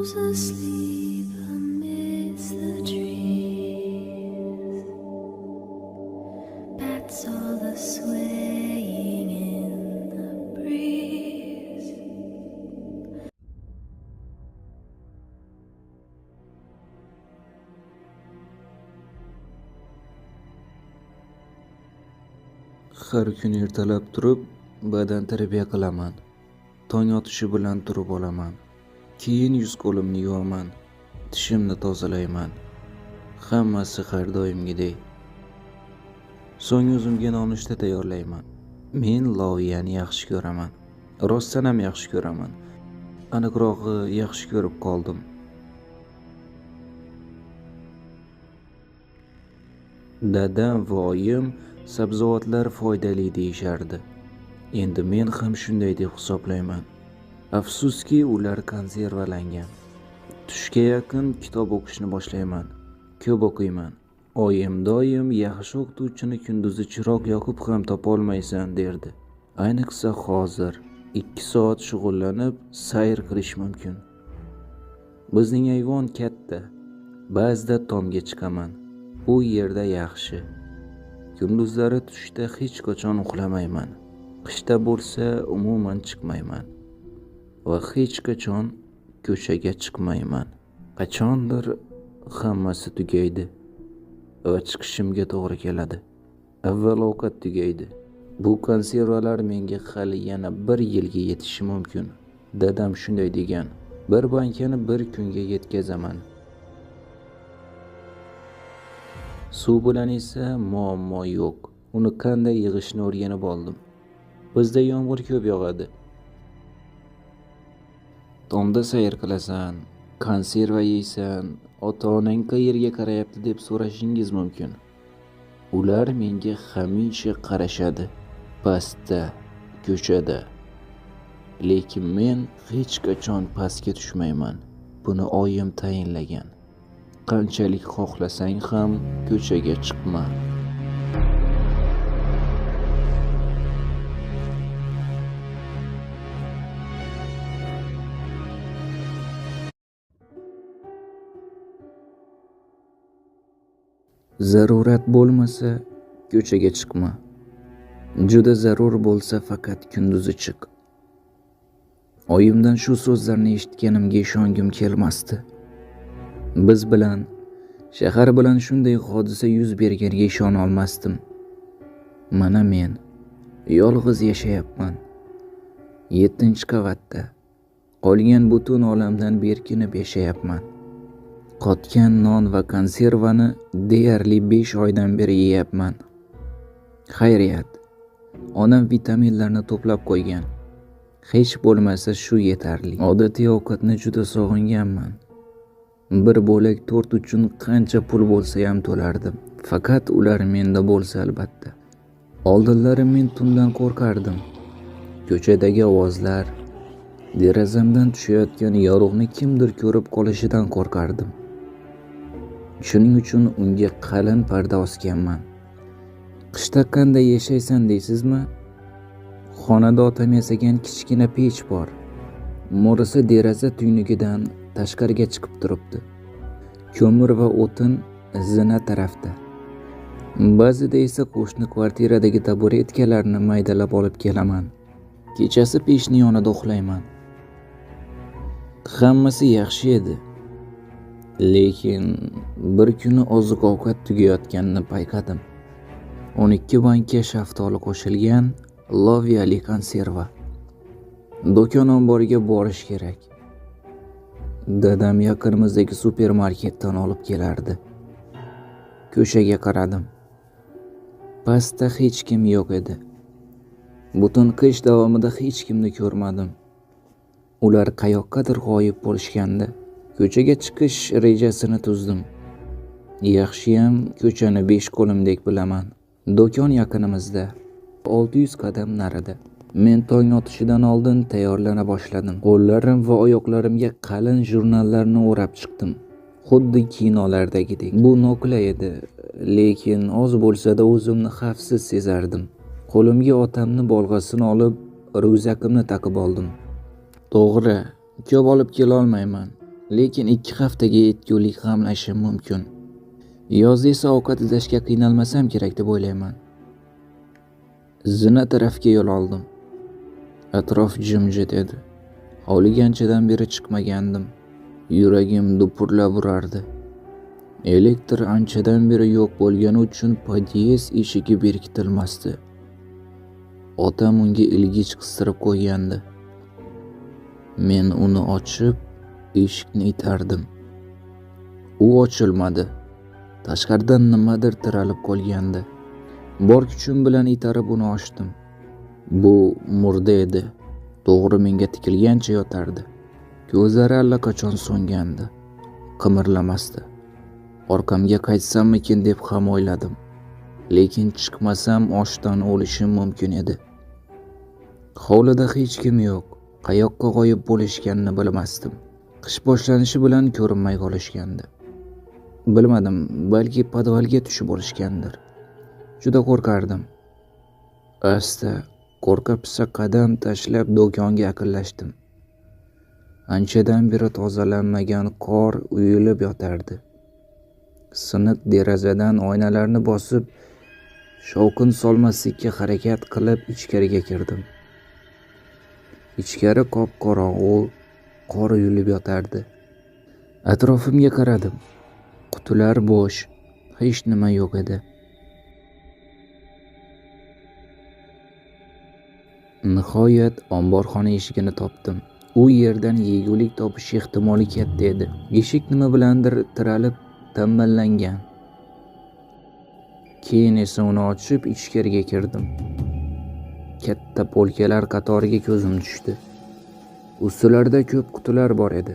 Who's asleep amidst the trees? Bats all the swaying in the breeze. Har kun ertalab turib badan tarbiya qilaman. Tong otishi bilan turib olaman. Keyin yuz-qo'limni yuvaman. Tishimni tozalayman. Hammasi har doimgidek. So'ng o'zimga nonushta tayyorlayman. Men loviyani yaxshi ko'raman. Rostdan ham yaxshi ko'raman. Aniqrog'i yaxshi ko'rib qoldim. Dadam va oyim sabzavotlar foydali deyishardi. Endi men ham shunday deb hisoblayman. Afsuski, ular konservalangan. Tushga yaqin kitob o'qishni boshlayman. Ko'p o'qiyman. Oyim doim yaxshi o'qituvchini kunduzi chiroq yoqib ham topolmaysan derdi. Ayniqsa hozir 2 soat shug'ullanib sayr qilish mumkin. Bizning ayvon katta. Ba'zida tomga chiqaman. U yerda yaxshi. Kunduzlari tushda hech qachon uxlamayman. Qishda bo'lsa umuman chiqmayman. Va hech qachon ko'chaga chiqmayman. Qachondir hammasi tugaydi va chiqishimga to'g'ri keladi. Avval ovqat tugaydi. Bu konservalar menga hali yana 1 yilga yetishi mumkin. Dadam shunday degan. Bir bankani bir kunga yetkazaman. Suv bilan esa muammo yo'q. Uni qanday yig'ishni o'rganib oldim. Bizda yomg'ir ko'p yog'adi. Tomda sayr qilasan, konserva yeysan, ota-onang qayerga qarayapti deb so'rashingiz mumkin. Ular menga hamisha qarashadi, pastda, ko'chada. Lekin men hech qachon pastga tushmayman. Buni oyim tayinlagan. Qanchalik xohlasang ham ko'chaga chiqma. Zarurat bo'lmasa ko'chaga chiqma. Juda zarur bo'lsa faqat kunduzi chiq. Oyimdan shu so'zlarni eshitganimga ishongim kelmasdi. Biz bilan, shahar bilan shunday hodisa yuz berganiga ishona olmasdim. Mana men yolg'iz yashayapman. 7-qavatda. Qolgan butun olamdan berkinib yashayapman. Qotgan non va konservani deyarli 5 oydan beri yeyapman. Xayriyat, onam vitaminlarni to'plab qo'ygan. Hech bo'lmasa shu yetarli. Odatiy ovqatni juda sog'inganman. Bir bo'lak tort uchun qancha pul bo'lsa ham to'lardim. Faqat ular menda bo'lsa albatta. Oldinlari men tundan qo'rqardim. Ko'chadagi ovozlar, derazamdan tushayotgan yorug'ni kimdir ko'rib qolishidan qo'rqardim. Shuning uchun unga qalin parda osganman. Qishda qanday yashaysan deysizmi? Xonada otam yasagan kichkina pech bor. Mo'risi deraza tuynugidan tashqariga chiqib turibdi. Ko'mir va o'tin zina tarafda. Ba'zida esa qo'shni kvartiradagi taburetkalarni maydalab olib kelaman. Kechasi pechning yonida uxlayman. Hammasi yaxshi edi. Lekin bir kuni oziq-ovqat tugayotganini payqadim. 12 banka shaftoli qo'shilgan loviyali konserva. Do'kon omboriga borish kerak. Dadam yaqinimizdagi supermarketdan olib kelardi. Ko'chaga qaradim. Pastda hech kim yo'q edi. Butun qish davomida hech kimni ko'rmadim. Ular qayoqqadir g'oyib bo'lishgandi. Ko'chaga chiqish rejasini tuzdim. Yaxshiyam ko'chani 5 qo'limdek bilaman. Do'kon yaqinimizda, 600 qadam narida. Men tong otishidan oldin tayyorlana boshladim. Qo'llarim va oyoqlarimga qalin jurnallarni o'rab chiqdim. Xuddi kinolardagidek. Bu noqulay edi, lekin oz bo'lsa-da o'zimni xavfsiz sezardim. Qo'limga otamni bolg'asini olib, ryukzakimni taqib oldim. To'g'ri, ko'p olib kela olmayman. lekin 2 haftaga yetgulik g'amlashim mumkin. Yozda esa ovqat izlashga qiynalmasam kerak deb o'ylayman. Zina tarafga yo'l oldim. Atrof jimjit edi. Hovliga anchadan beri chiqmagandim. Yuragim dupurlab urardi. Elektr anchadan beri yo'q bo'lgani uchun podyezd eshigi berkitilmasdi. Otam unga ilgich qistirib qo'ygandi. Men uni ochib, eshikni itardim. U ochilmadi. Tashqaridan nimadir tiralib qolgandi. Bor kuchim bilan itarib uni ochdim. Bu murda edi. To'g'ri menga tikilgancha yotardi. Ko'zlari allaqachon so'ngandi. Qimirlamasdi. Orqamga qaytsammikin deb ham o'yladim. Lekin chiqmasam ochdan o'lishim mumkin edi. Hovlida hech kim yo'q. Qayoqqa g'oyib bo'lishganini bilmasdim. Qish boshlanishi bilan ko'rinmay qolishgandi. Bilmadim, balki podvalga tushib olishgandir. Juda qo'rqardim. Asta, qo'rqa-pisa qadam tashlab do'konga yaqinlashdim. Anchadan beri tozalanmagan qor uyilib yotardi. Siniq derazadan oynalarni bosib, shovqin solmaslikka harakat qilib ichkariga kirdim. Ichkari qop-qorong'u, qor uyilib yotardi. Atrofimga qaradim. Qutilar bo'sh, hech nima yo'q edi. Nihoyat omborxona eshigini topdim. U yerdan yegulik topish ehtimoli katta edi. Eshik nima bilandir tiralib tamballangan. Keyin esa uni ochib ichkariga kirdim. Katta polkalar qatoriga ko'zim tushdi. Ustilarda ko'p qutilar bor edi.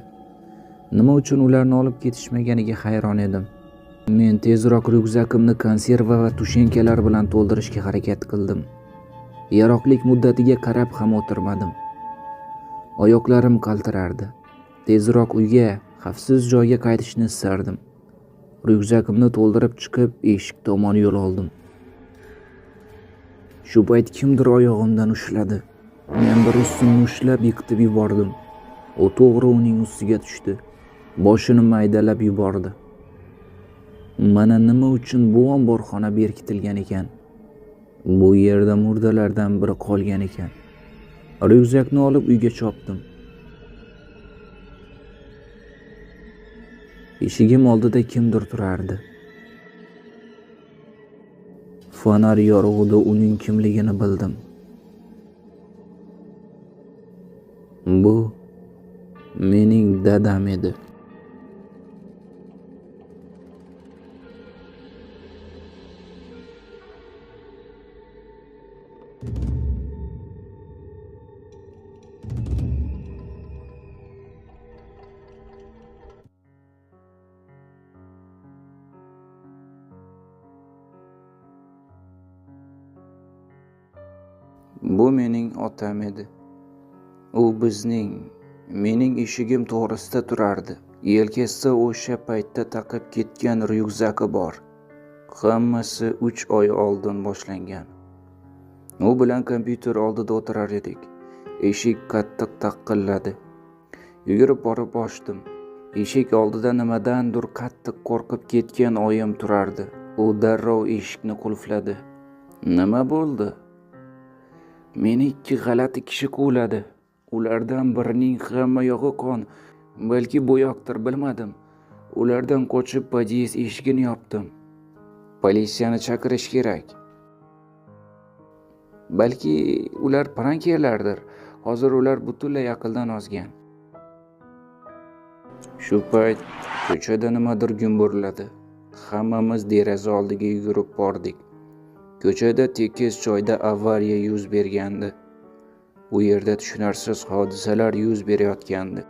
Nima uchun ularni olib ketishmaganiga hayron edim. Men tezroq ryukzakimni konserva va tushenkalar bilan to'ldirishga harakat qildim. Yaroqlik muddatiga qarab ham o'tirmadim. Oyoqlarim qaltirardi. Tezroq uyga, xavfsiz joyga qaytishni istardim. Ryukzakimni to'ldirib chiqib, eshik tomon yo'l oldim. Shu payt kimdir oyog'imdan ushladi. Men bir ustimni ushlab yiqitib yubordim. U to'g'ri uning ustiga tushdi. Boshini maydalab yubordi. Mana nima uchun bu omborxona berkitilgan ekan. Bu yerda murdalardan biri qolgan ekan. Ryukzakni olib uyga chopdim. Eshigim oldida kimdir turardi. Fonar yorug'ida uning kimligini bildim. Bu mening dadam edi. Bu mening otam edi. U mening eshigim to'g'risida turardi. Yelkasida o'sha paytda taqib ketgan ryukzaki bor. Hammasi 3 oy oldin boshlangan. U bilan kompyuter oldida o'tirar edik. Eshik qattiq taqilladi. Yugurib borib ochdim. Eshik oldida nimadandir qattiq qo'rqib ketgan oyim turardi. U darrov eshikni qulfladi. Nima bo'ldi? Meni 2 g'alati kishi quvladi. Ulardan birining hamma yog'i qon, balki bo'yoqdir, bilmadim. Ulardan qochib podyezd eshigini yopdim. Politsiyani chaqirish kerak. Balki ular prankerlardir. Hozir ular butunlay aqldan ozgan. Shu payt ko'chada nimadir gumburladi. Hammamiz deraza oldiga yugurib bordik. Ko'chada tekis joyda avariya yuz bergandi. U yerda tushunarsiz hodisalar yuz berayotgandi.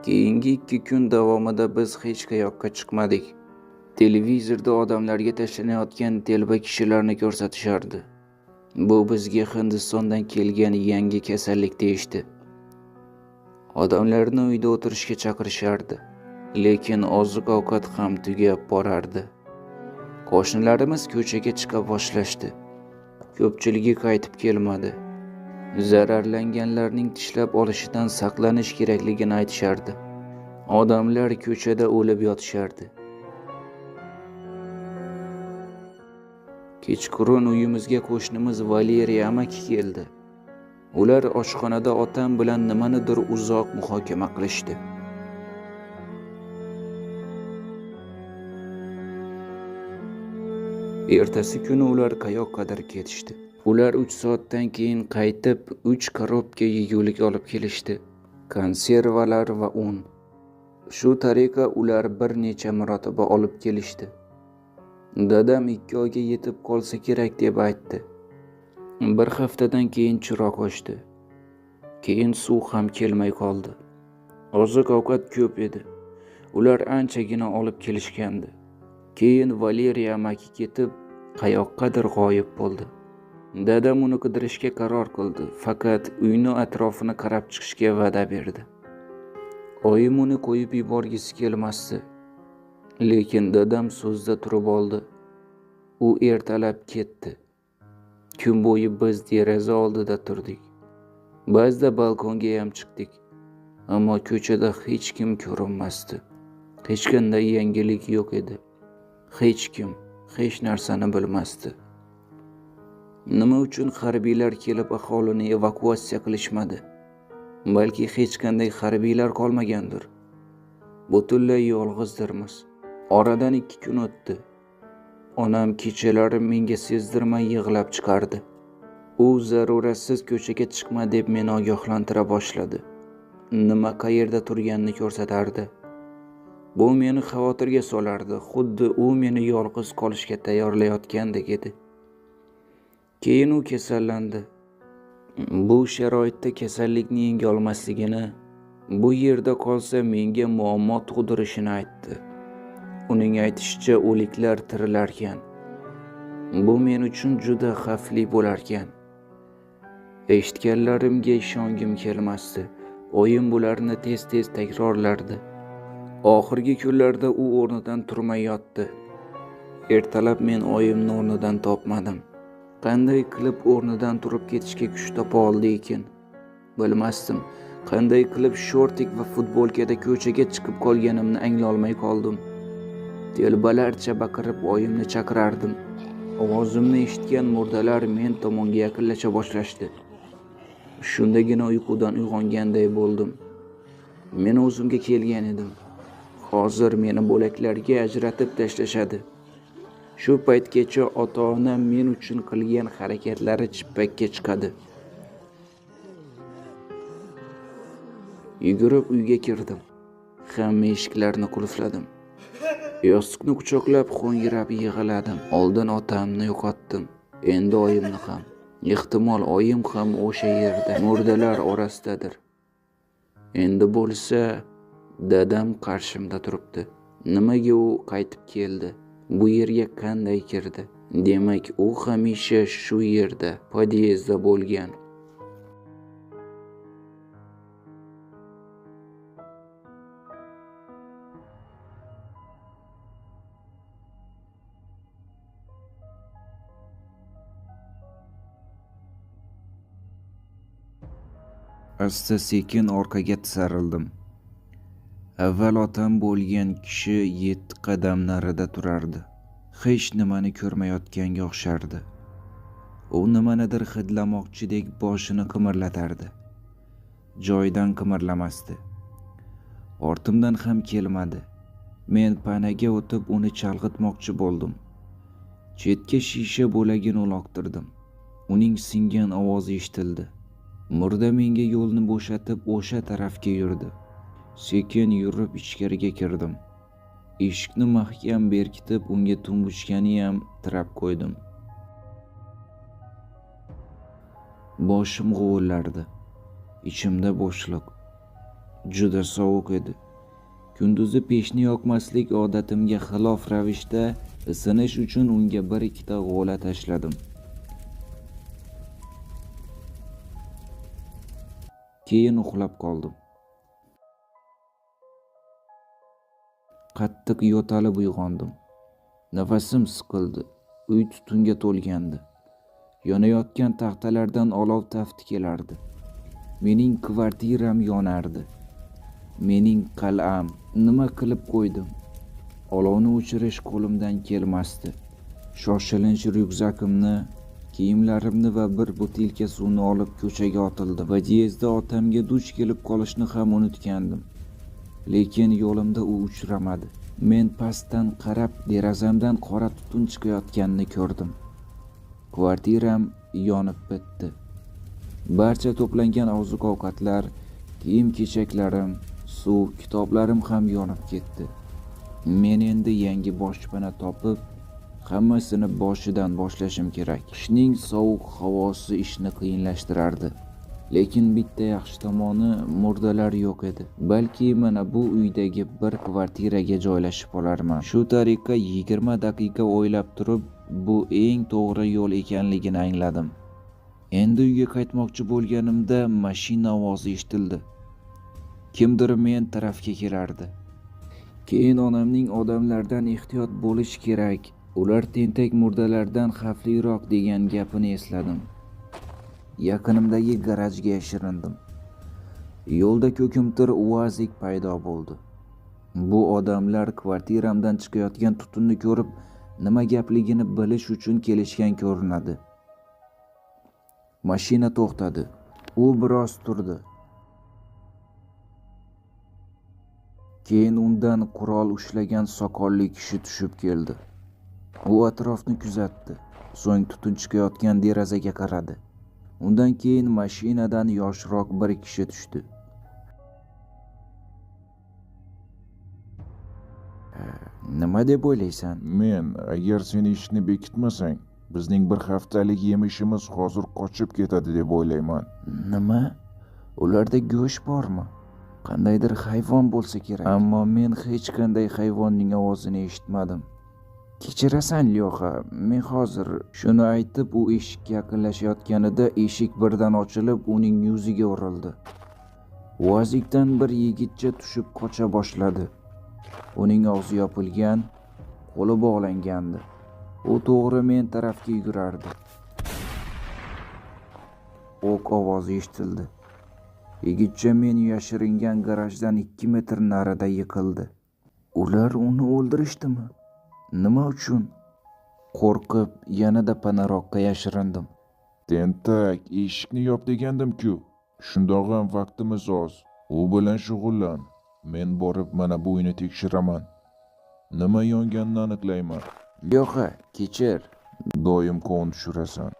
Keyingi 2 kun davomida biz hech qayoqqa chiqmadik. Televizorda odamlarga tashlanayotgan telba kishilarni ko'rsatishardi. Bu bizga Hindistondan kelgan yangi kasallik deyishdi. Odamlarni uyda o'tirishga chaqirishardi. Lekin oziq-ovqat ham tugab borardi. Qo'shnilarimiz ko'chaga chiqa boshlashdi. Ko'pchiligi qaytib kelmadi. Zararlanganlarning tishlab olishidan saqlanish kerakligini aytishardi. Odamlar ko'chada o'lib yotishardi. Kechqurun uyimizga qo'shnimiz Valeriya amaki keldi. Ular oshxonada otam bilan nimanidir uzoq muhokama qilishdi. Ertasi kuni ular qayoqqadir ketishdi. Ular 3 soatdan keyin qaytib 3 korobka yegulik olib kelishdi. Konservalar va un. Shu tariqa ular bir necha marotaba olib kelishdi. Dadam 2 oyga yetib qolsa kerak deb aytdi. Bir haftadan keyin chiroq o'chdi. Keyin suv ham kelmay qoldi. Oziq-ovqat ko'p edi. Ular anchagina olib kelishgandi. Keyin Valeriya amaki ketib, qayoqqadir g'oyib bo'ldi. Dadam uni qidirishga qaror qildi, faqat uyni atrofini qarab chiqishga va'da berdi. Oyim uni qo'yib yuborgisi kelmasdi. Lekin dadam so'zda turib oldi. U ertalab ketdi. Kun bo'yi biz deraza oldida turdik. Ba'zida balkonga ham chiqdik. Ammo ko'chada hech kim ko'rinmasdi. Hech qanday yangilik yo'q edi. Hech kim hech narsani bilmasdi. Nima uchun harbiylar kelib aholini evakuatsiya qilishmadi? Balki hech qanday harbiylar qolmagandir. Butunlay yolg'izdirmiz. Oradan 2 kun o'tdi. Onam kechalari menga sezdirmay yig'lab chiqardi. U zaruratsiz ko'chaga chiqma deb meni ogohlantira boshladi. Nima qayerda turganini ko'rsatardi. Bu meni xavotirga solardi, xuddi u meni yolg'iz qolishga tayyorlayotgandek edi. Keyin u kasallandi. Bu sharoitda kasallikni yenga olmasligini, bu yerda qolsa menga muammo tug'dirishini aytdi. Uning aytishicha o'liklar tirilarkan. Bu men uchun juda xavfli bo'larkan. Eshitganlarimga ishongim kelmasdi. Oyim bularni tez-tez takrorlardi. Oxirgi kunlarda u o'rnidan turmay yotdi. Ertalab men oyimni o'rnidan topmadim. Qanday qilib o'rnidan turib ketishga kuch topa oldi ekan? Bilmasdim. Qanday qilib shortik va futbolkada ko'chaga chiqib qolganimni anglolmay qoldim. Telbalarcha baqirib oyimni chaqirardim. Ovozimni eshitgan murdalar men tomonga yaqinlasha boshlashdi. Shundagina uyqudan uyg'onganday bo'ldim. Men o'zimga kelgan edim. Hozir meni bo'laklarga ajratib tashlashadi. Shu paytgacha ota-onam men uchun qilgan harakatlari chippakka chiqadi. Yugurib uyga kirdim. Hamma eshiklarni qulfladim. Yostiqni quchoqlab xo'ngrab yig'ladim. Oldin otamni yo'qotdim. Endi oyimni ham. Ehtimol oyim ham o'sha yerda, murdalar orasidadir. Endi bo'lsa, dadam qarshimda turibdi. Nimaga u qaytib keldi? Bu yerga qanday kirdi? Demak, u hamisha shu yerda, podyezdda bo'lgan. Asta-sekin orqaga tisarildim. Avval otam bo'lgan kishi 7 qadam narida turardi. Hech nimani ko'rmayotganga o'xshardi. U nimanidir hidlamoqchidek boshini qimirlatardi. Joyidan qimirlamasdi. Ortimdan ham kelmadi. Men panaga o'tib uni chalg'itmoqchi bo'ldim. Chetga shisha bo'lagini uloqtirdim. Uning singan ovozi eshitildi. Murda menga yo'lni bo'shatib o'sha tarafga yurdi. Sekin yurib ichkariga kirdim. Eshikni mahkam berkitib unga tumbuchkani ham tirab qo'ydim. Boshim g'uvillardi. Ichimda bo'shliq. Juda sovuq edi. Kunduzi peshni yoqmaslik odatimga xilof ravishda isinish uchun unga 1-2 g'o'la tashladim. Keyin uxlab qoldim. Qattiq yo'talib uyg'ondim. Nafasim siqildi. Uy tutunga to'lgandi. Yonayotgan taxtalardan olov tafti kelardi. Mening kvartiram yonardi. Mening qal'am. Nima qilib qo'ydim? Olovni o'chirish qo'limdan kelmasdi. Shoshilinch ryukzakimni, kiyimlarimni va bir butilka suvni olib ko'chaga otildim. Podyezdda otamga duch kelib qolishni ham unutgandim. Lekin yo'limda u uchramadi. Men pastdan qarab derazamdan qora tutun chiqayotganini ko'rdim. Kvartiram yonib bitdi. Barcha to'plangan oziq-ovqatlar, kiyim-kechaklarim, suv, kitoblarim ham yonib ketdi. Men endi yangi boshpana topib, hammasini boshidan boshlashim kerak. Qishning sovuq havosi ishni qiyinlashtirardi. Lekin bitta yaxshi tomoni murdalar yo'q edi. Balki mana bu uydagi bir kvartiraga joylashib olarman. Shu tariqa 20 daqiqa o'ylab turib, bu eng to'g'ri yo'l ekanligini angladim. Endi uyga qaytmoqchi bo'lganimda mashina ovozi eshitildi. Kimdir men tarafga kelardi. Keyin onamning odamlardan ehtiyot bo'lish kerak, ular tentak murdalardan xavfliroq degan gapini esladim. Yaqinimdagi garajga yashirindim. Yo'lda ko'kimtir uazik paydo bo'ldi. Bu odamlar kvartiramdan chiqayotgan tutunni ko'rib, nima gapligini bilish uchun kelishgan ko'rinadi. Mashina to'xtadi. U biroz turdi. Keyin undan qurol ushlagan soqolli kishi tushib keldi. U atrofni kuzatdi. So'ng tutun chiqayotgan derazaga qaradi. Undan keyin mashinadan yoshroq bir kishi tushdi. Nima deb o'ylaysan? Men, agar sen ishni bekitmasang, bizning bir haftalik yemishimiz hozir qochib ketadi deb o'ylayman. Nima? Ularda go'sht bormi? Qandaydir hayvon bo'lsa kerak. Ammo men hech qanday hayvonning ovozini eshitmadim. Kechirasan, Lyoxa, men hozir shuni aytib u eshikka yaqinlashayotganida eshik birdan ochilib, uning yuziga urildi. Uazikdan bir yigitcha tushib qocha boshladi. Uning og'zi yopilgan, qo'li bog'langandi. U to'g'ri men tarafga yugurardi. O'q ovozi eshitildi. Yigitcha men yashiringan garajdan 2 metr narida yiqildi. Ular uni o'ldirishdimi? Nima uchun? Qo'rqib yanada panaroqqa yashirindim. Tentak, eshikni yop degandim-ku. Shundoq ham vaqtimiz oz. U bilan shug'ullan. Men borib mana bu uyni tekshiraman. Nima yonganini aniqlayman. Lyoxa, kechir. Doim qon tushirasan.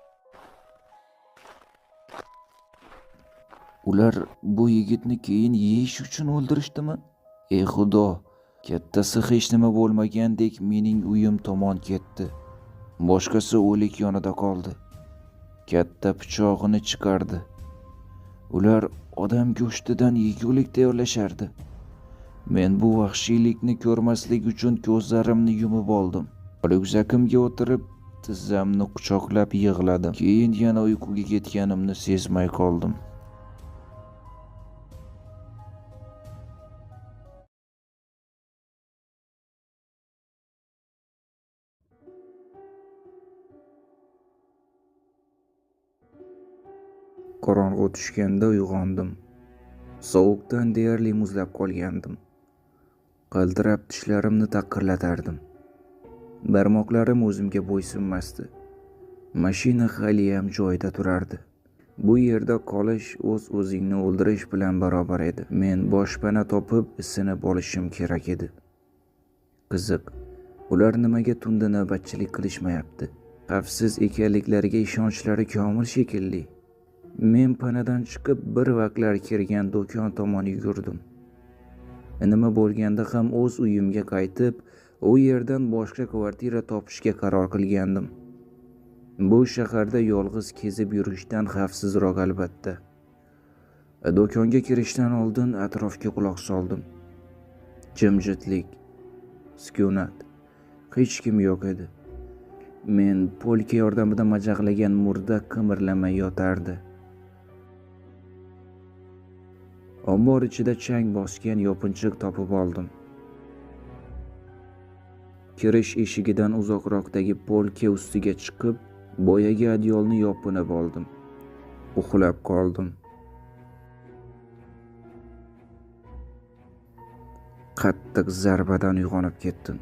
Ular bu yigitni keyin yeyish uchun o'ldirishdimi? Ey Xudo, kattasi hech nima bo'lmagandek mening uyim tomon ketdi. Boshqasi o'lik yonida qoldi. Katta pichog'ini chiqardi. Ular odam go'shtidan yegulik tayyorlashardi. Men bu vahshiylikni ko'rmaslik uchun ko'zlarimni yumib oldim. Ryukzakimga o'tirib, tizzamni quchoqlab yig'ladim. Keyin yana uyquga ketganimni sezmay qoldim. Qorong'u tushganda uyg'ondim. Sovuqdan deyarli muzlab qolgandim. Qaltirab tishlarimni taqirlatardim. Barmoqlarim o'zimga bo'ysunmasdi. Mashina haliyam joyida turardi. Bu yerda qolish o'z-o'zingni o'ldirish bilan barobar edi. Men boshpana topib isinib olishim kerak edi. Qiziq, ular nimaga tunda navbatchilik qilishmayapti? Xavfsiz ekanliklariga ishonchlari komil shekilli. Men panadan chiqib bir vaqtlar kirgan do'kon tomon yugurdim. Nima bo'lganda ham o'z uyimga qaytib, u yerdan boshqa kvartira topishga qaror qilgandim. Bu shaharda yolg'iz kezib yurishdan xavfsizroq albatta. Do'konga kirishdan oldin atrofga quloq soldim. Jimjitlik, sukunat, hech kim yo'q edi. Men polka yordamida majaqlagan murda qimirlamay yotardi. Ombor ichida chang bosgan yopinchiq topib oldim. Kirish eshigidan uzoqroqdagi polka ustiga chiqib, Boyagi adyolni yopinib oldim. Uxlab qoldim. Qattiq zarbadan uyg'onib ketdim.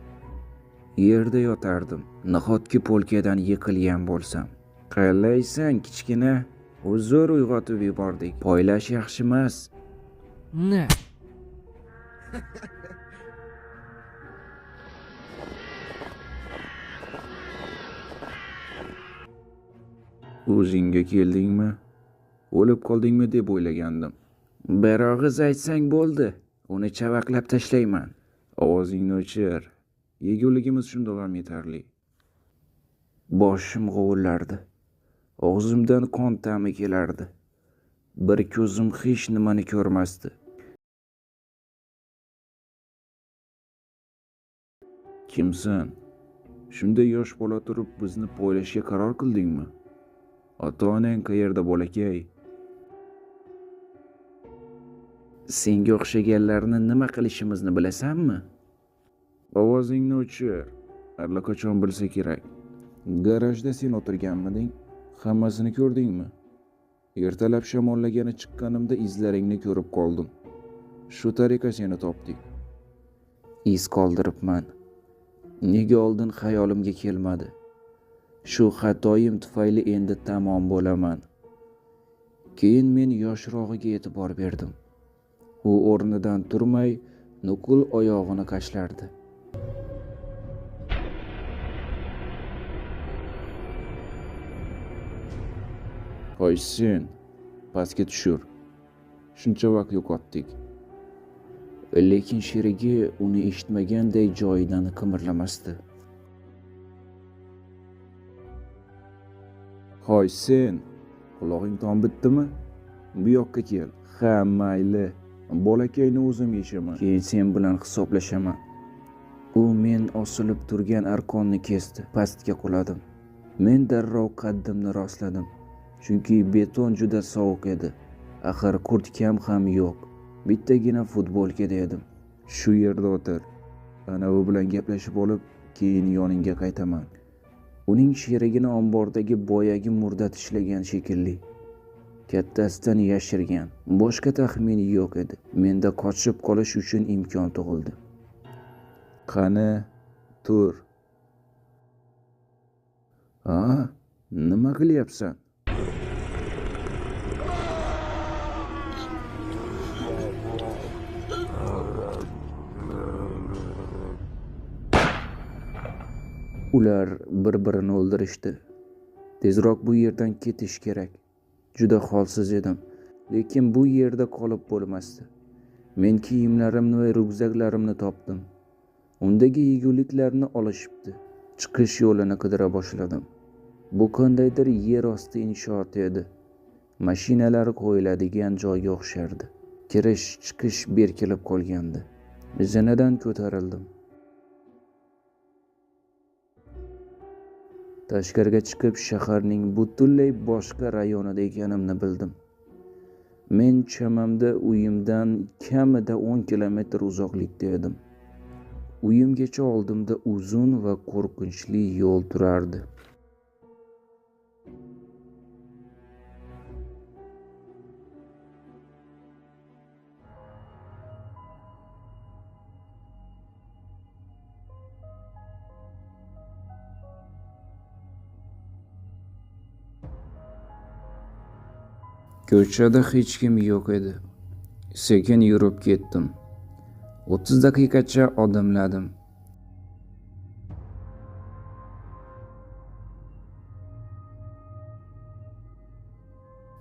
Yerda yotardim. Nahotki polkadan yiqilgan bo'lsam. Qalaysan kichkina? Huzur uyg'otib yubordik. Poylash yaxshi emas. Ne? O'zingga keldingmi? O'lib qoldingmi deb o'ylagandim. Bir og'iz aytsang bo'ldi. Uni chavaqlab tashlayman. Ovozingni o'chir. Yeguligimiz shundoq ham yetarli. Boshim g'ovullardi. Og'zimdan qon ta'mi kelardi. Bir ko'zim hech nimani ko'rmasdi. Kimsan? Shunday yosh bola turib bizni poylashga qaror qildingmi? Ota-onang qayerda bolakay? Senga o'xshaganlarni nima qilishimizni bilasanmi? Ovozingni o'chir. Allaqachon bilsa kerak. Garajda sen o'tirganmiding? Hammasini ko'rdingmi? Ertalab shamollagani chiqqanimda izlaringni ko'rib qoldim. Shu tariqa seni topdik. Iz qoldiribman. Nega oldin xayolimga kelmadi? Shu xatoyim tufayli endi tamom bo'laman. Keyin men yoshrog'iga e'tibor berdim. U o'rnidan turmay, nuqul oyog'ini qashlardi. Hoy sen, pastga tushur. Shuncha vaqt yo'qotdik. Lekin sherigi uni eshitmaganday joyidan qimirlamasdi. Hoy sen, quloqing tom bitdimi? Bu yoqqa kel. Ha, mayli. Bolakayni o'zim yeshaman. Keyin sen bilan hisoblashaman. U men osilib turgan arqonni kesdi. Pastga quladim. Men darrov qaddimni rostladim. Chunki beton juda sovuq edi. Axir kurtkam ham yo'q. Bittagina futbolkada edim. Shu yerda o'tir. Ana u bilan gaplashib olib, keyin yoningga qaytaman. Uning sherigini ombordagi boyagi murda tishlagan shekilli. Kattasidan yashirgan. Boshqa taxmini yo'q edi. Menda qochib qolish uchun imkon tug'ildi. Qani, tur. Nima qilyapsan? Ular bir-birini o'ldirishdi. Tezroq bu yerdan ketish kerak. Juda holsiz edim, lekin bu yerda qolib bo'lmasdi. Men kiyimlarimni va ryukzaklarimni topdim. Undagi yeguliklarni olishibdi. Chiqish yo'lini qidira boshladim. Bu qandaydir yer osti inshooti edi. Mashinalar qo'yiladigan joyga o'xshardi. Kirish-chiqish berkilib qolgandi. Zinadan ko'tarildim. Tashqariga chiqib shaharning butunlay boshqa rayonida ekanimni bildim. Men chamamda uyimdan kamida 10 kilometr uzoqlikda edim. Uyimgacha oldimda uzun va qo'rqinchli yo'l turardi. Ko'chada hech kim yo'q edi. Sekin yurib ketdim. 30 daqiqacha odimladim.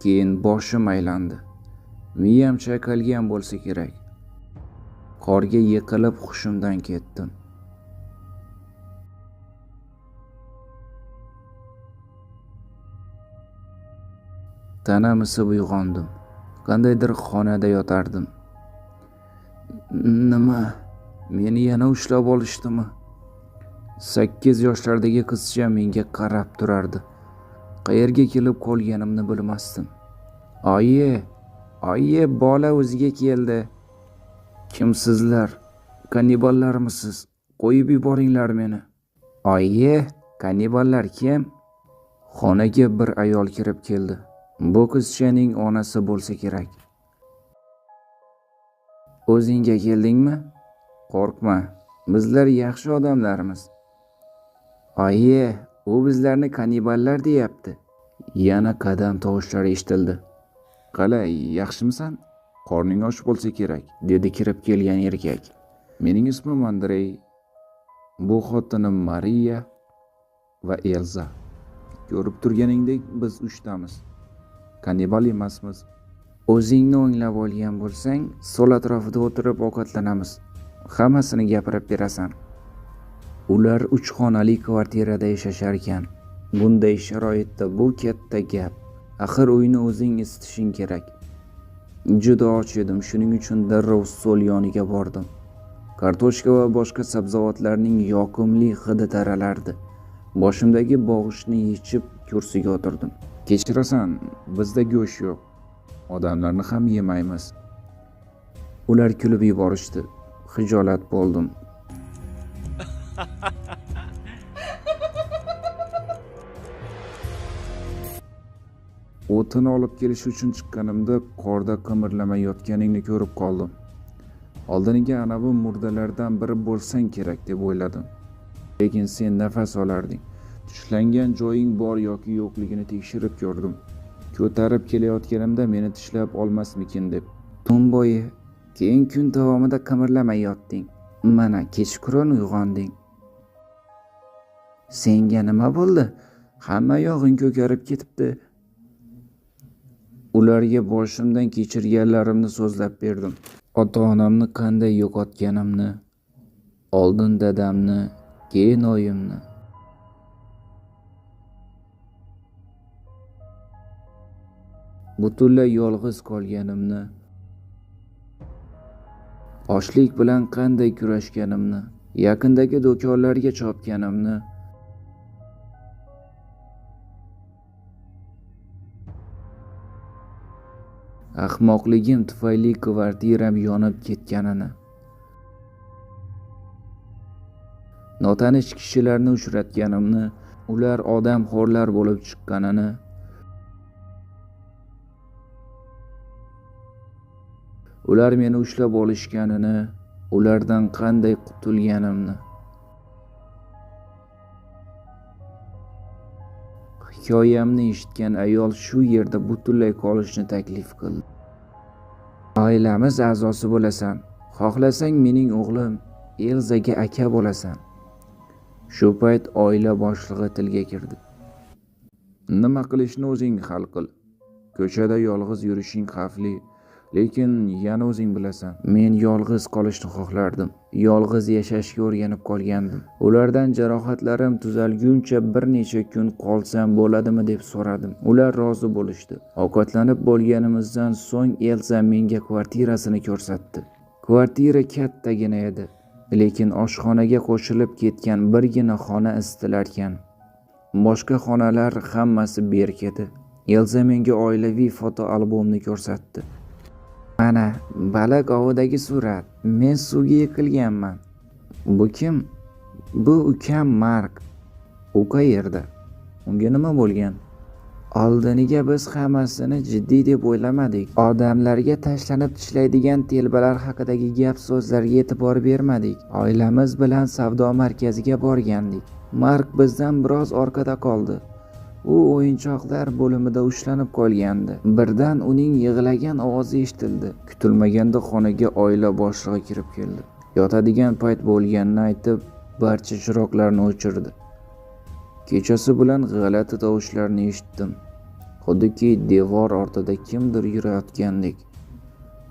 Keyin boshim aylandi. Miyam chayqalgan bo'lsa kerak. Qorga yiqilib hushimdan ketdim. Tanam isib uyg'ondim. Qandaydir xonada yotardim. Nima? Meni yana ushlab olishdimi? 8 yoshlardagi qizcha menga qarab turardi. Qayerga kelib qolganimni bilmasdim. Oyi, bola o'ziga keldi. Kimsizlar? Kanniballarmisiz? Qo'yib yuboringlar meni. Oyi, kanniballar kim? Xonaga bir ayol kirib keldi. Bu qizchaning onasi bo'lsa kerak. O'zingga keldingmi? Qo'rqma, bizlar yaxshi odamlarmiz. Oyi, u bizlarni kanniballar deyapti. Yana qadam tovushlari eshitildi. Qalay, yaxshimisan? Qorning och bo'lsa kerak, dedi kirib kelgan erkak. Mening ismim Andrey. Bu xotinim Mariya va Elza. Ko'rib turganingdek biz 3 tamiz. Kannibal emasmiz. O'zingni o'nglab olgan bo'lsang, stol atrofida o'tirib ovqatlanamiz. Hammasini gapirib berasan. Ular 3 xonali kvartirada yashashar ekan. Bunday sharoitda bu katta gap. Axir uyni o'zing isitishing kerak. Juda och edim, shuning uchun darrov stol yoniga bordim. Kartoshka va boshqa sabzavotlarning yoqimli hidi taralardi. Boshimdagi bog'ichni yechib kursiga o'tirdim. Kechirasan, bizda go'sht yo'q. Odamlarni ham yemaymiz. Ular kulib yuborishdi. Xijolat bo'ldim. O'tin olib kelish uchun chiqqanimda qorda qimirlamay yotganingni ko'rib qoldim. Oldiniga ana bu murdalardan biri bo'lsang kerak deb o'yladim. Lekin sen nafas olarding. Tishlangan joying bor yoki yo'qligini tekshirib ko'rdim. Ko'tarib kelayotganimda meni tishlab olmasmikin deb. Tun bo'yi, keyin kun davomida qimirlamay yotding. Mana kechqurun uyg'onding. Senga nima bo'ldi? Hamma yog'ing ko'karib ketibdi. Ularga boshimdan kechirganlarimni so'zlab berdim. Ota-onamni qanday yo'qotganimni, oldin dadamni, keyin oyimni. Butunlay yolg'iz qolganimni, ochlik bilan qanday kurashganimni, yaqindagi do'konlarga chopganimni, ahmoqligim tufayli kvartiram yonib ketganini, notanish kishilarni uchratganimni, ular odamxo'rlar bo'lib chiqqanini, ular meni ushlab olishganini, ulardan qanday qutulganimni. Hikoyamni eshitgan ayol shu yerda butunlay qolishni taklif qildi. Oilamiz a'zosi bo'lasan. Xohlasang mening o'g'lim Elzaga aka bo'lasan. Shu payt oila boshlig'i tilga kirdi. Nima qilishni o'zing hal qil. Ko'chada yolg'iz yurishing xavfli. Lekin yana o'zing bilasan, men yolg'iz qolishni xohlardim. Yolg'iz yashashga o'rganib qolgandim. Ulardan jarohatlarim tuzalguncha bir necha kun qolsam bo'ladimi deb so'radim. Ular rozi bo'lishdi. Ovqatlanib bo'lganimizdan so'ng Elza menga kvartirasini ko'rsatdi. Kvartira kattagina edi, lekin oshxonaga qo'shilib ketgan birgina xona isitilar ekan. Boshqa xonalar hammasi berk edi. Elza menga oilaviy fotoalbomni ko'rsatdi. Mana baliq ovidagi surat. Men suvga yiqilganman. Bu kim? Bu ukam Mark. U qayerda? Unga nima bo'lgan? Oldiniga biz hammasini jiddiy deb o'ylamadik. Odamlarga tashlanib tishlaydigan telbalar haqidagi gap so'zlarga e'tibor bermadik. Oilamiz bilan savdo markaziga borgandik. Mark bizdan biroz orqada qoldi. U o'yinchoqlar bo'limida ushlanib qolgandi. Birdan uning yig'lagan ovozi eshitildi. Kutilmaganda xonaga oila boshlig'i kirib keldi. Yotadigan payt bo'lganini aytib, barcha chiroqlarni o'chirdi. Kechasi bilan g'alati tovushlarni eshitdim. Xuddiki devor ortida kimdir yurayotgandek.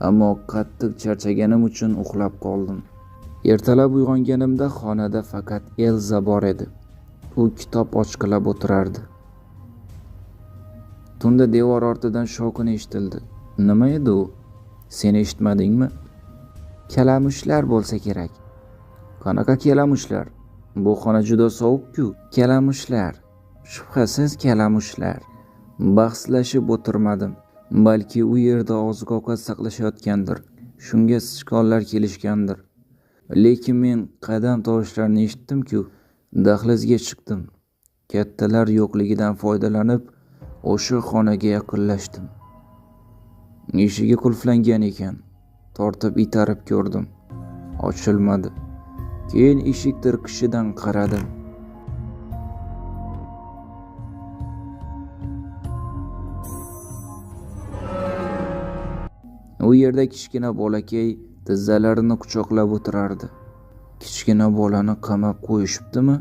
Ammo qattiq charchaganim uchun uxlab qoldim. Ertalab uyg'onganimda xonada faqat Elza bor edi. U kitob ochqilab o'tirardi. Tunda devor ortidan shovqin eshitildi. Nima edi u? Sen eshitmadingmi? Kalamushlar bo'lsa kerak. Qanaqa kalamushlar? Bu xona juda sovuq-ku. Kalamushlar. Shubhasiz kalamushlar. Bahslashib o'tirmadim. Balki u yerda oziq-ovqat saqlashayotgandir. Shunga sichqonlar kelishgandir. Lekin men qadam tovushlarini eshitdim-ku. Dahlizga chiqdim. Kattalar yo'qligidan foydalanib, o'sha xonaga yaqinlashdim. Eshigi qulflangan ekan. Tortib itarib ko'rdim. Ochilmadi. Keyin eshik tirqishidan qaradim. U yerda kichkina bolakay tizzalarini quchoqlab o'tirardi. Kichkina bolani qamab qo'yishibdimi?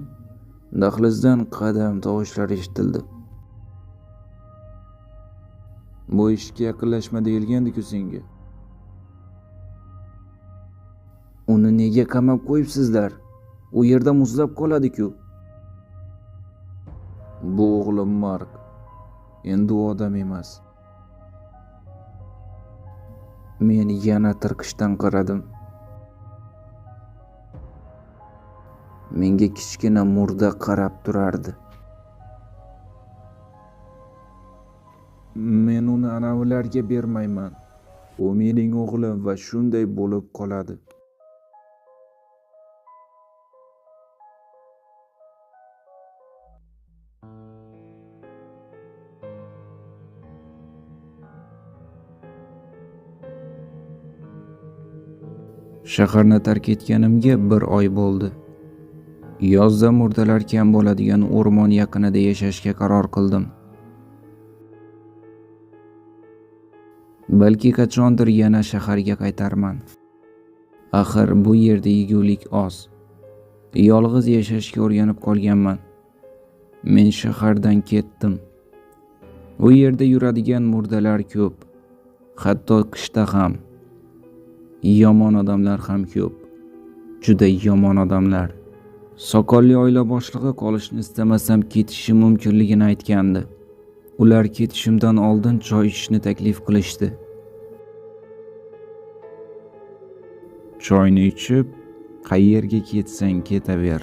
Dahlizdan qadam tovushlari eshitildi. Bu ishga yaqinlashma deyilgandi-ku senga. Uni nega qamab qo'yibsizlar? U yerda muzlab qoladi-ku. Bu o'g'lim Mark. Endi u odam emas. Men yana tirqishdan qaradim. Menga kichkina murda qarab turardi. Men uni anavilarga bermayman. U mening o'g'lim va shunday bo'lib qoladi. Shaharni tark etganimga 1 oy bo'ldi. Yozda murdalar kam bo'ladigan o'rmon yaqinida yashashga qaror qildim. Balki qachondir yana shaharga qaytarman. Axir bu yerda yegulik oz. Yolg'iz yashashga o'rganib qolganman. Men shahardan ketdim. U yerda yuradigan murdalar ko'p. Hatto qishda ham. Yomon odamlar ham ko'p. Juda yomon odamlar. Soqolli oila boshlig'i qolishni istamasam ketishim mumkinligini aytgandi. Ular ketishimdan oldin choy ichishni taklif qilishdi. Choyni ichib, qayerga ketsang ketaver.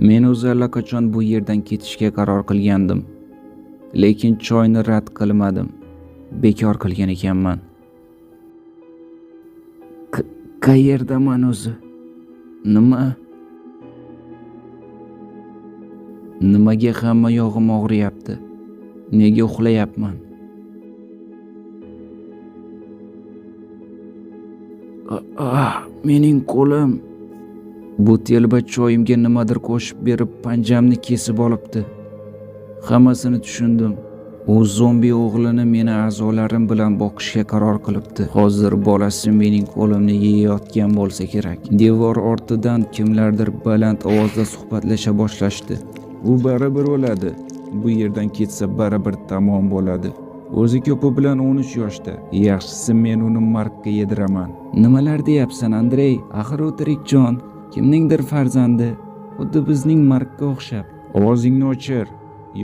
Men o'zi allaqachon bu yerdan ketishga qaror qilgandim. Lekin choyni rad qilmadim. Bekor qilgan ekanman. Qayerdaman o'zi? Nima? Nimaga hamma yog'im og'riyapti? Nega uxlayapman? Mening qo'lim. Bu telba choyimga nimadir qo'shib berib panjamni kesib olibdi. Hammasini tushundim. U zombi o'g'lini meni a'zolarim bilan boqishga qaror qilibdi. Hozir bolasi mening qo'limni yeyayotgan bo'lsa kerak. Devor ortidan kimlardir baland ovozda suhbatlasha boshlashdi. U baribir o'ladi. Bu yerdan ketsa baribir tamom bo'ladi. O'zi ko'pi bilan 13 yoshda. Yaxshisi men uni Markka yediraman. Nimalar deyapsan, Andrey? Axir u tirikjon, kimningdir farzandi. Xuddi bizning Markka o'xshab. Ovozingni o'chir,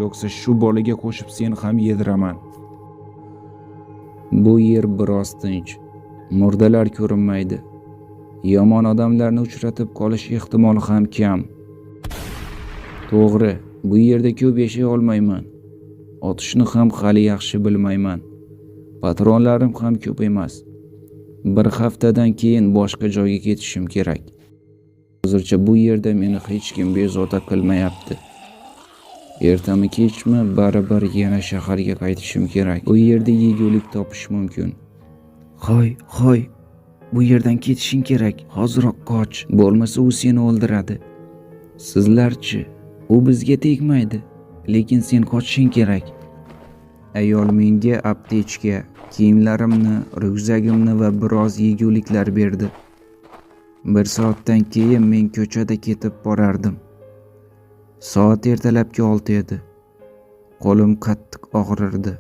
yo'qsa shu bolaga qo'shib sen ham yediraman. Bu yer biroz tinch. Murdalar ko'rinmaydi. Yomon odamlarni uchratib qolish ehtimoli ham kam. To'g'ri, bu yerda ko'p yashay olmayman. Otishni ham hali yaxshi bilmayman. Patronlarim ham ko'p emas. 1 haftadan keyin boshqa joyga ketishim kerak. Hozircha bu yerda meni hech kim bezovta qilmayapti. Ertami kechmi baribir yana shaharga qaytishim kerak. U yerda yegulik topish mumkin. Hoy, bu yerdan ketishing kerak. Hoziroq qoch, bo'lmasa u seni o'ldiradi. Sizlarchi? U bizga tegmaydi, lekin sen qochishing kerak. Ayol menga aptechka, kiyimlarimni, ryukzagimni va biroz yeguliklar berdi. 1 soatdan keyin men ko'chada ketib borardim. Soat ertalabki 6 edi. Qo'lim qattiq og'rirdi.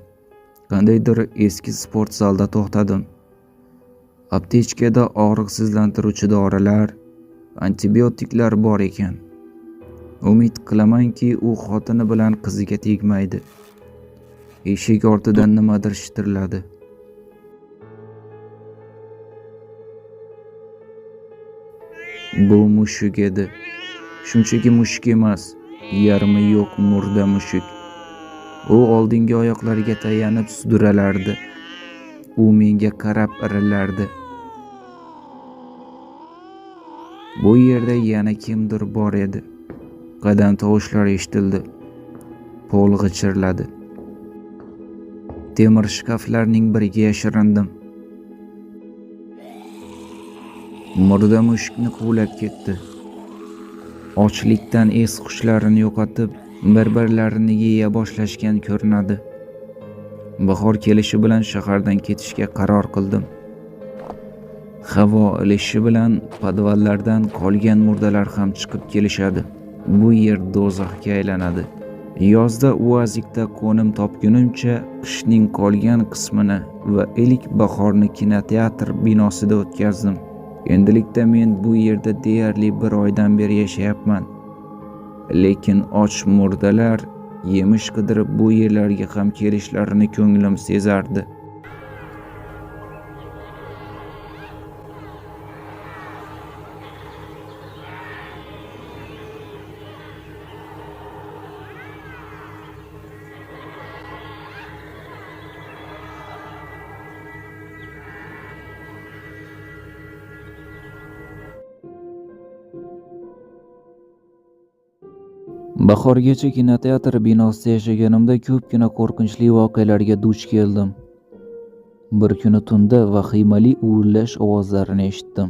Qandaydir eski sport zalda to'xtadim. Aptechkada og'riqsizlantiruvchi dorilar, antibiotiklar bor ekan. Umid qilamanki, u xotini bilan qiziga tegmaydi. Eshik ortidan nimadir shitirladi. Bu mushuk edi. Shunchaki mushuk emas, yarmi yo'q murda mushuk. U oldingi oyoqlariga tayanib sudiralardi. U menga qarab irilardi. Bu yerda yana kimdir bor edi. Qadam tovushlari eshitildi. Pol g'ichirladi. Temir shkaflarning biriga yashirindim. Murda mushukni quvlab ketdi. Ochlikdan es-hushlarini yo'qotib, bir-birlarini yeya boshlashgan ko'rinadi. Bahor kelishi bilan shahardan ketishga qaror qildim. Havo ilishi bilan podvallardan qolgan murdalar ham chiqib kelishadi. Bu yer do'zaxga aylanadi. Yozda uazikda qo'nim topgunimcha qishning qolgan qismini va ilk bahorni kinoteatr binosida o'tkazdim. Endilikda men bu yerda deyarli 1 oydan beri yashayapman. Lekin och murdalar yemish qidirib bu yerlarga ham kelishlarini ko'nglim sezardi. Bahorgacha kinoteatr binosida yashaganimda ko'pgina qo'rqinchli voqealarga duch keldim. Bir kuni tunda vahimali uvillash ovozlarini eshitdim.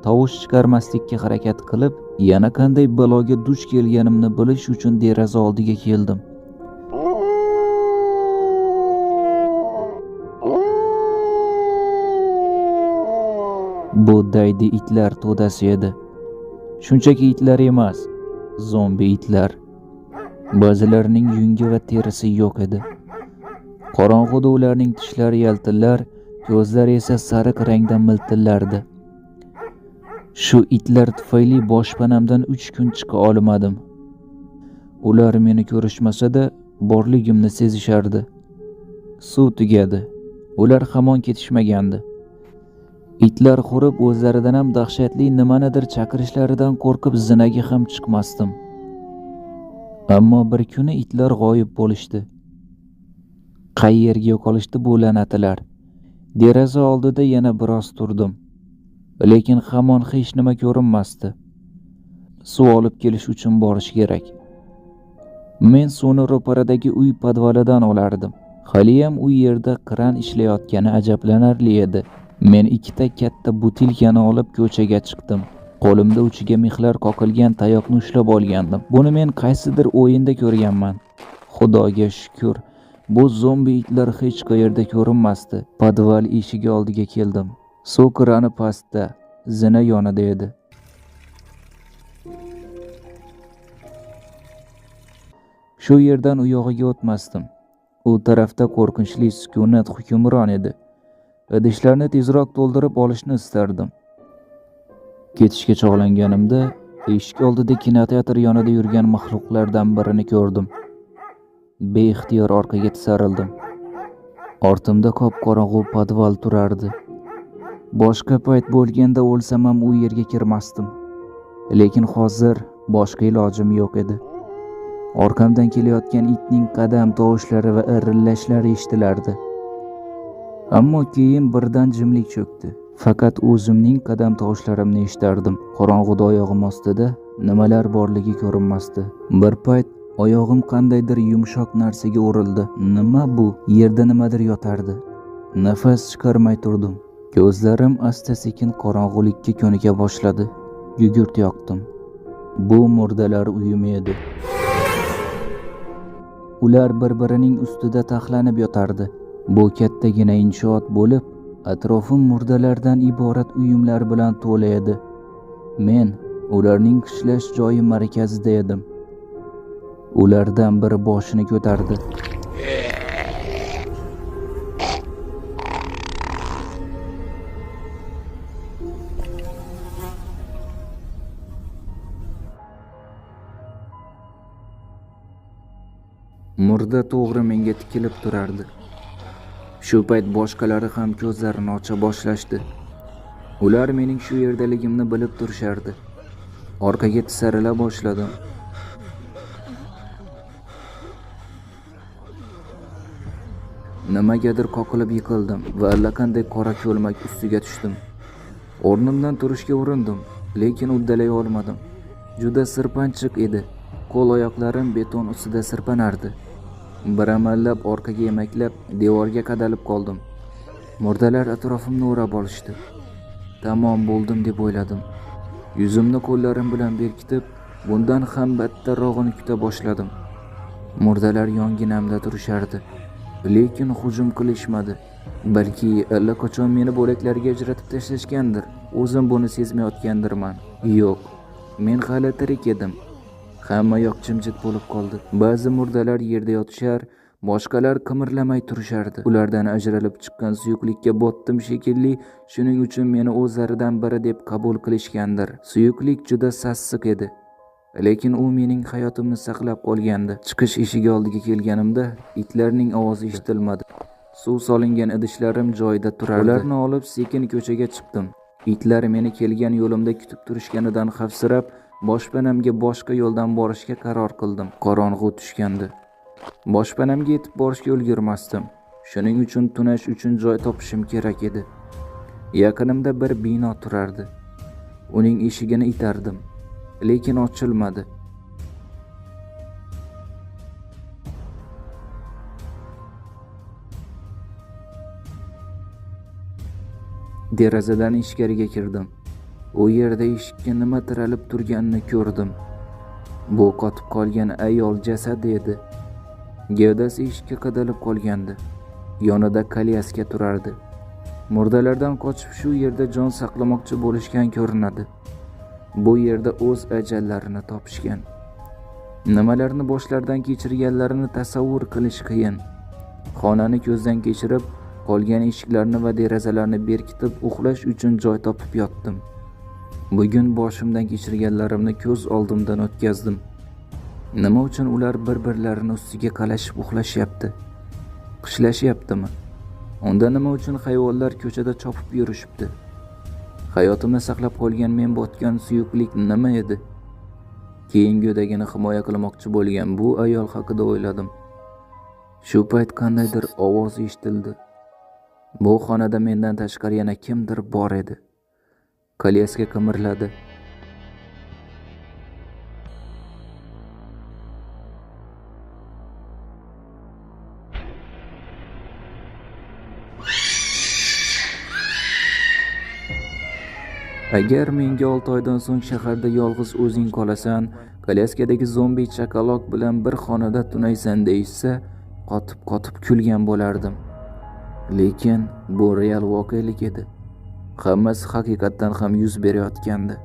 Tovush chiqarmaslikka harakat qilib, yana qanday baloga duch kelganimni bilish uchun deraza oldiga keldim. Bu daydi itlar to'dasi edi. Shunchaki itlar emas, zombi itlar. Ba'zilarining yungi va terisi yo'q edi. Qorong'uda ularning tishlari yaltillar, ko'zlari esa sariq rangda miltillardi. Shu itlar tufayli boshpanamdan 3 kun chiqa olmadim. Ular meni ko'rishmasa-da, borligimni sezishardi. Suv tugadi. Ular hamon ketishmagandi. Itlar qurib o'zlaridan ham dahshatli nimanidir chaqirishlaridan qo'rqib zinaga ham chiqmasdim. Ammo bir kuni itlar g'oyib bo'lishdi. Qayerga yo'qolishdi bu la'natilar? Deraza oldida yana biroz turdim. Lekin hamon hech nima ko'rinmasdi. Suv olib kelish uchun borish kerak. Men suvni ro'paradagi uy podvalidan olardim. Haliyam u yerda kran ishlayotgani ajablanarli edi. Men 2 katta butilkani olib ko'chaga chiqdim. Qo'limda uchiga mixlar qoqilgan tayoqni ushlab olgandim. Buni men qaysidir o'yinda ko'rganman. Xudoga shukr, bu zombi itlar hech qayerda ko'rinmasdi. Podval eshigi oldiga keldim. Suv krani pastda, zina yonida edi. Shu yerdan u yog'iga o'tmasdim. U tarafda qo'rqinchli sukunat hukmron edi. Idishlarni tezroq to'ldirib olishni istardim. Ketishga chog'langanimda eshik oldida kinoteatr yonida yurgan maxluqlardan birini ko'rdim. Beixtiyor orqaga tisarildim. Ortimda qop-qorong'u podval turardi. Boshqa payt bo'lganda o'lsam ham u yerga kirmasdim. Lekin hozir boshqa ilojim yo'q edi. Orqamdan kelayotgan itning qadam tovushlari va irillashlari eshitilardi. Ammo keyin birdan jimlik cho'kdi. Faqat o'zimning qadam tovushlarimni eshitardim. Qorong'uda oyog'im ostida nimalar borligi ko'rinmasdi. Bir payt oyog'im qandaydir yumshoq narsaga urildi. Nima bu? Yerda nimadir yotardi. Nafas chiqarmay turdim. Ko'zlarim asta-sekin qorong'ulikka ko'nika boshladi. Gugurt yoqdim. Bu murdalar uyumi edi. Ular bir-birining ustida taxlanib yotardi. Bu kattagina inshoot bo'lib, atrofim murdalardan iborat uyumlar bilan to'la edi. Men ularning qishlash joyi markazida edim. Ulardan biri boshini ko'tardi. Murda to'g'ri menga tikilib turardi. Shu payt boshqalari ham ko'zlarini ocha boshlashdi. Ular mening shu yerdaligimni bilib turishardi. Orqaga tisarila boshladim. Nimagadir qoqilib yiqildim va allaqanday qora ko'lmak ustiga tushdim. O'rnimdan turishga urindim, lekin uddalay olmadim. Juda sirpanchiq edi. Qo'l-oyoqlarim beton ustida sirpanardi. Bir amallab orqaga emaklab devorga qadalib qoldim. Murdalar atrofimni o'rab olishdi. Tamom bo'ldim deb o'yladim. Yuzimni qo'llarim bilan berkitib, bundan ham battarrog'ini kuta boshladim. Murdalar yonginamda turishardi, lekin hujum qilishmadi. Balki allaqachon meni bo'laklarga ajratib tashlashgandir. O'zim buni sezmayotgandirman. Yo'q, men hali tirik edim. Hamma yoq jimjit bo'lib qoldi. Ba'zi murdalar yerda yotishar, boshqalar qimirlamay turishardi. Ulardan ajralib chiqqan suyuqlikka botdim shekilli, shuning uchun meni o'zlaridan biri deb qabul qilishgandir. Suyuqlik juda sassiq edi, lekin u mening hayotimni saqlab qolgandi. Chiqish eshigi oldiga kelganimda itlarning ovozi eshitilmadi. Suv solingan idishlarim joyida turardi. Ularni olib sekin ko'chaga chiqdim. Itlar meni kelgan yo'limda kutib turishganidan xavfsirab, boshpanamga boshqa yo'ldan borishga qaror qildim. Qorong'u tushgandi. Boshpanamga yetib borishga ulgurmasdim. Shuning uchun tunash uchun joy topishim kerak edi. Yaqinimda bir bino turardi. Uning eshigini itardim, lekin ochilmadi. Derazadan ichkariga kirdim. U yerda eshikka nima tiralib turganini ko'rdim. Bu qotib qolgan ayol jasadi edi. Gavdasi eshikka qadalib qolgandi. Yonida kolyaska turardi. Murdalardan qochib shu yerda jon saqlamoqchi bo'lishgan ko'rinadi. Bu yerda o'z ajallarini topishgan. Nimalarni boshlaridan kechirganlarini tasavvur qilish qiyin. Xonani ko'zdan kechirib, qolgan eshiklarni va derazalarni berkitib uxlash uchun joy topib yotdim. Bugun boshimdan kechirganlarimni ko'z oldimdan o'tkazdim. Nima uchun ular bir-birlarini ustiga qalashib uxlashyapti? Qishlashyaptimi? Unda nima uchun hayvonlar ko'chada chopib yurishibdi? Hayotimni saqlab qolgan men botgan suyuqlik nima edi? Keyin go'dagini himoya qilmoqchi bo'lgan bu ayol haqida o'yladim. Shu payt qandaydir ovoz eshitildi. Bu xonada mendan tashqari yana kimdir bor edi. Kolyaska qimirladi. Agar menga 6 oydan so'ng shaharda yolg'iz o'zing qolasan, kolyaskadagi zombi chaqaloq bilan bir xonada tunaysan deyishsa, qotib kulgan bo'lardim. Lekin bu real voqelik edi. Hammasi haqiqatdan ham yuz berayotgandi.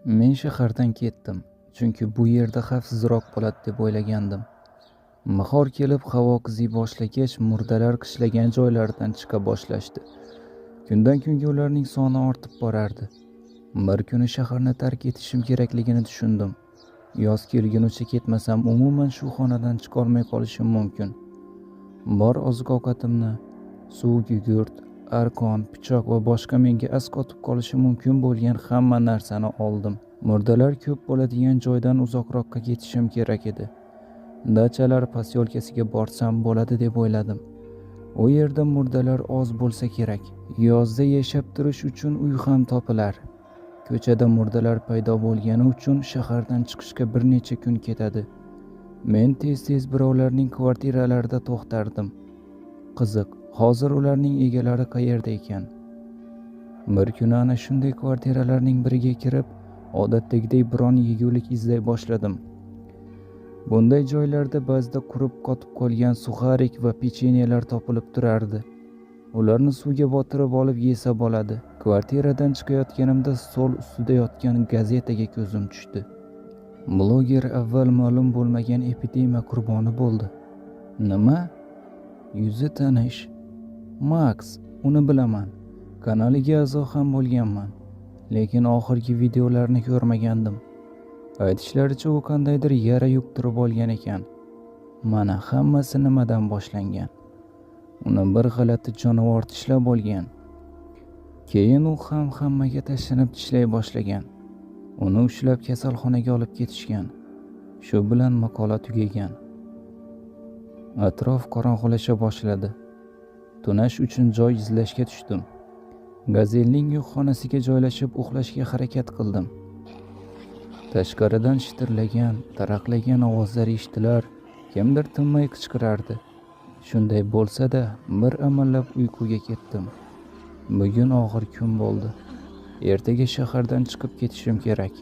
Men shahardan ketdim, chunki bu yerda xavfsizroq bo'ladi deb o'ylagandim. Bahor kelib havo qiziy boshlagach, murdalar qishlagan joylardan chiqa boshlashdi. Kundan kunga ularning soni ortib borardi. Bir kuni shaharni tark etishim kerakligini tushundim. Yoz kelgunicha ketmasam, umuman shu xonadan chiqa olmay qolishim mumkin. Bor oziq-ovqatimni, suv, gugurt, arqon, pichoq va boshqa menga asqotib qolishi mumkin bo'lgan hamma narsani oldim. Murdalar ko'p bo'ladigan joydan uzoqroqqa ketishim kerak edi. Dachalar posyolkasiga borsam bo'ladi deb o'yladim. U yerda murdalar oz bo'lsa kerak. Yozda yashab turish uchun uy ham topilar. Ko'chada murdalar paydo bo'lgani uchun shahardan chiqishga bir necha kun ketadi. Men tez-tez birovlarning kvartiralarida to'xtardim. Qiziq, hozir ularning egalari qayerda ekan? Bir kuni ana shunday kvartiralarning biriga kirib, odatdagidek biron yegulik izlay boshladim. Bunday joylarda ba'zida qurib qotib qolgan suxarik va pechenyelar topilib turardi. Ularni suvga botirib olib yesa bo'ladi. Kvartiradan chiqayotganimda stol ustida yotgan gazetaga ko'zim tushdi. Bloger avval ma'lum bo'lmagan epidemiya qurboni bo'ldi. Nima? Yuzi tanish. Max, uni bilaman. Kanaliga a'zo ham bo'lganman. Lekin oxirgi videolarni ko'rmagandim. Aytishlaricha u qandaydir yara yuqtirib olgan ekan. Mana hammasi nimadan boshlangan? Uni bir g'alati jonivor tishlab olgan. Keyin u ham hammaga tashlanib tishlay boshlagan. Uni ushlab kasalxonaga olib ketishgan. Shu bilan maqola tugagan. Atrof qorong'ulasha boshladi. Tunash uchun joy izlashga tushdim. Gazelning yo'qxonasiga joylashib uxlashga harakat qildim. Tashqaridan shitirlagan, taraqlagan ovozlar eshitilar, kimdir tinmay qichqirardi. Shunday bo'lsa-da, bir amallab uyquga ketdim. Bugun og'ir kun bo'ldi. Ertaga shahardan chiqib ketishim kerak.